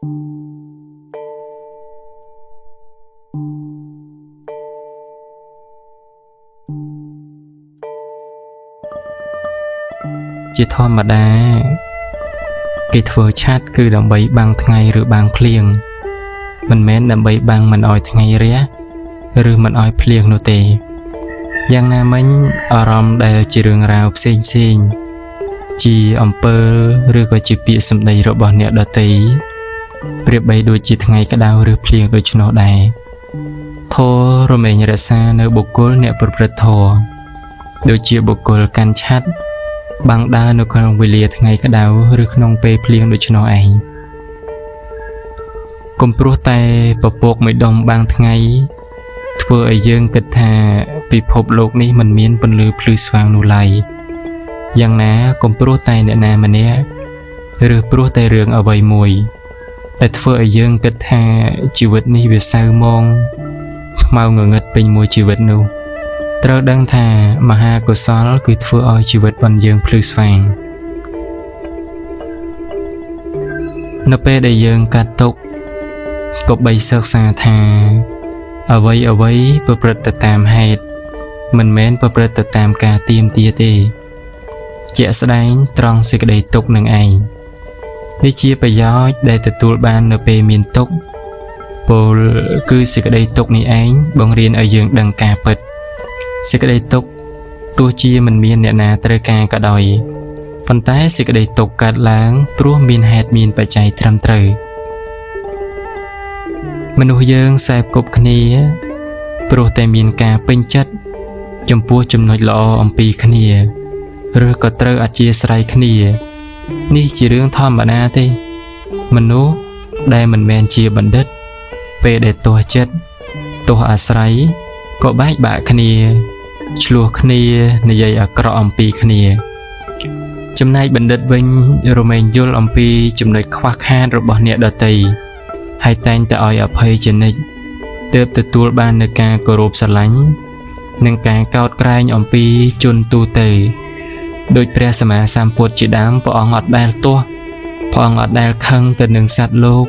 ជាធម្មតាគេធ្វើឆាត់គឺដើម្បីបាំងថ្ងៃឬបាំងភ្លៀងមិនមែនដើម្បីបាំងមិនឲ្យថ្ងៃរះឬមិនឲ្យភ្លៀងនោះទេយ៉ាងណាមិញអារម្មណ៍ដែលជារឿងរ៉ាវផ្សេងជាអំពើឬក៏ជាពាក្យសម្ដីរបស់អ្នកដទៃប្រៀបបីដូចជាថ្ងៃក្តៅឬភ្លៀងដូច្នោះដែរធម៌រមែងរក្សានៅបុគ្គលអ្នកប្រព្រឹត្តធម៌ដូចជាបុគ្គលកាន់ឆាត់បាំងដើរនៅក្នុងវេលាថ្ងៃក្តៅឬក្នុងពេលភ្លៀងដូច្នោះឯងកុំព្រោះតែពពកមួយដុំបាំងថ្ងៃធ្វើឲ្យយើងគិតថាពិភពលោកនេះមិនមានពន្លឺភ្លឺស្វាងនោះឡើយយ៉ាងណាកុំព្រោះតែអ្នកណាម្នាក់ឬព្រោះតែរឿងអ្វីមួយដែលធ្វើឲ្យយើងគិតថាជីវិតនេះវាសៅមងខ្មៅងងឹតពេញមួយជីវិតនោះត្រូវដឹងថាមហាកុសលគឺធ្វើឲ្យជីវិតរបស់យើងភ្លឺស្វាងនៅពេលដែលយើងកាត់ទុកក៏បីសិក្សាថាអ្វីប្រព្រឹត្តទៅតាមហេតុមិនមែនប្រព្រឹត្តទៅតាមការទាមទារទេជាក់ស្ដែងត្រង់សេចក្តីទុកនឹងឯងនេះជាប្រយោជន៍ដែលទទួលបាននៅពេលមានទុកពលគឺសេចក្តីទុកនេះឯងបង្រៀនឲ្យយើងដឹងការពិតសេចក្តីទុកទោះជាមិនមានអ្នកណាត្រូវការក៏ដោយប៉ុន្តែសេចក្តីទុកកើតឡើងព្រោះមានហេតុមានបច្ច័យត្រឹមត្រូវមនុស្សយើងសែបគប់គ្នាព្រោះតែមានការពេញចិត្តចំពោះចំណុចល្អអំពីគ្នាឬក៏ត្រូវអធ្យាស្រ័យគ្នានេះជារឿងធម្មតាទេមនុស្សដែលមិនមែនជាបណ្ឌិតពេលដែលទាស់ចិត្តទាស់អាស្រ័យក៏បែកបាក់គ្នាឆ្លោះគ្នានិយាយអាក្រក់អំពីគ្នាចំណែកបណ្ឌិតវិញរមែងយល់អំពីចំណុចខ្វះខាតរបស់អ្នកដទៃហើយតែងតែឲ្យអភ័យជានិច្ចទើបទទួលបាននូវការគោរពស្រឡាញ់និងការកោតក្រែងអំពីជនទូទៅដោយព្រះសម្មាសម្ពុទ្ធជាដើមព្រះអង្គអត់ដែលទាស់ព្រះអង្គអត់ដែលខឹងទៅនឹងសត្វលោក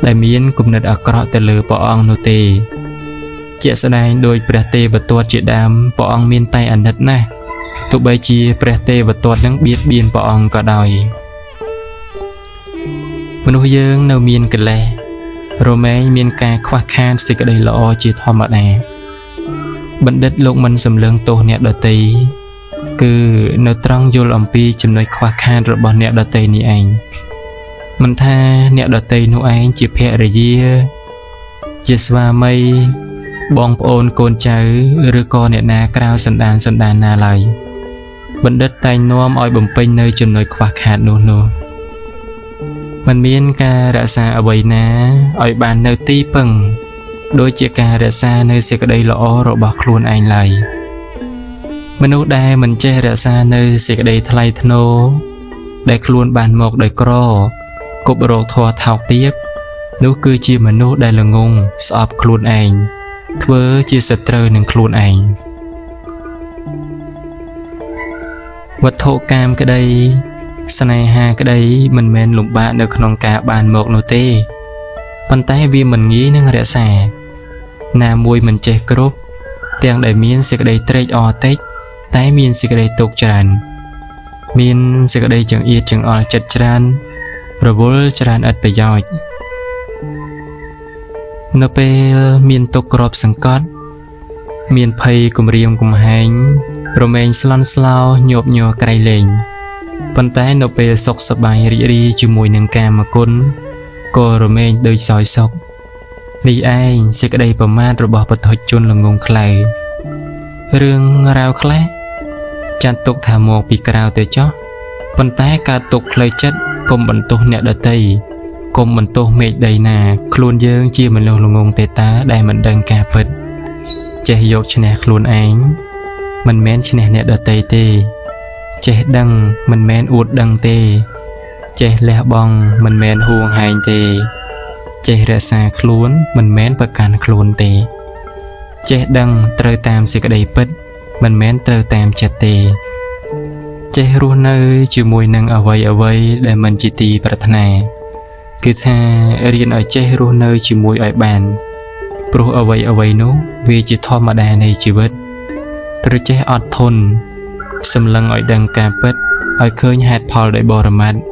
ដែលមានគំនិតអាក្រក់ទៅលើព្រះអង្គនោះទេជាក់ស្ដែងដោយព្រះទេវទត្តជាដើមព្រះអង្គមានតែអាណិតណាស់ទោះបីជាព្រះទេវទត្តនឹងបៀតបៀនព្រះអង្គក៏ដោយមនុស្សយើងនៅមានកិលេសរមែងមានការខ្វះខាតសេចក្តីល្អជាធម្មតាបណ្ឌិតលោកមិនសម្លឹងទោសអ្នកដទៃគឺនៅត្រង់យល់អំពីចំណុចខ្វះខាតរបស់អ្នកដទៃនេះឯងមិនថាអ្នកដទៃនោះឯងជាភរិយាជាស្វាមីបងប្អូនកូនចៅឬក៏អ្នកណាក្រៅសន្តានណាឡើយបណ្ឌិតតែងនាំឲ្យបំពេញនៅចំណុចខ្វះខាតនោះមិនមានការរក្សាអ្វីណាឲ្យបាននៅទីពឹងដូចជាការរក្សានៅសេចក្តីល្អរបស់ខ្លួនឯងឡើយមនុស្សដែលមិនចេះរក្សានៅសេចក្តីថ្លៃថ្នូរដែលខ្លួនបានមកដោយក្រគប់រោគធម៌ថោកទាបនោះគឺជាមនុស្សដែលល្ងងស្អប់ខ្លួនឯងធ្វើជាសត្រូវនឹងខ្លួនឯងវត្ថុកាមក្តីស្នេហាក្តីមិនមែនលំបាកនៅក្នុងការបានមកនោះទេប៉ុន្តែវាមិនងាយនឹងរក្សាណាមួយមិនចេះគ្រប់ទាំងដែលមានសេចក្តីត្រេកអរតិចតែមានសេចក្តីទុក្ខច្រើនមានសេចក្តីចង្អៀតចង្អល់ចិត្តច្រើនរវល់ច្រើនឥតប្រយោជន៍នៅពេលមានទុក្ខគ្របសង្កត់មានភ័យគំរាមកំហែងរមែងស្លន់ស្លោញាប់ញ័រក្រៃលែងប៉ុន្តែនៅពេលសុខសប្បាយរីករាយជាមួយនឹងកាមគុណក៏រមែងដូចសោយសុខនេះឯងសេចក្តីប្រមាទរបស់ពុទ្ធជនល្ងងខ្លៅរឿងរ៉ាវខ្លះចាត់ទុកថាមកពីក្រៅទៅចោះប៉ុន្តែការទុកផ្លូវចិត្តកុំបន្ទោសអ្នកដទៃកុំបន្ទោសមេឃដីណាខ្លួនយើងជាមនុស្សល្ងងទេតាដែលមិនដឹងការពិតចេះយកឈ្នះខ្លួនឯងមិនមែនឈ្នះអ្នកដទៃទេចេះដឹងមិនមែនអួតដឹងទេចេះលះបង់មិនមែនហួងហែងទេចេះរក្សាខ្លួនមិនមែនប្រកាន់ខ្លួនទេចេះដឹងត្រូវតាមសេចក្តីពិតមិនមែនត្រូវតាមចិត្តទេចេះរស់នៅជាមួយនឹងអ្វីដែលមិនជាទីប្រាថ្នា គឺថារៀនឲ្យចេះរស់នៅជាមួយឲ្យបានព្រោះអ្វីនោះវាជាធម្មតានៃជីវិតត្រូវចេះអត់ធន់សម្លឹងឲ្យដឹងការពិតឲ្យឃើញហេតុផលដោយបរមត្ថ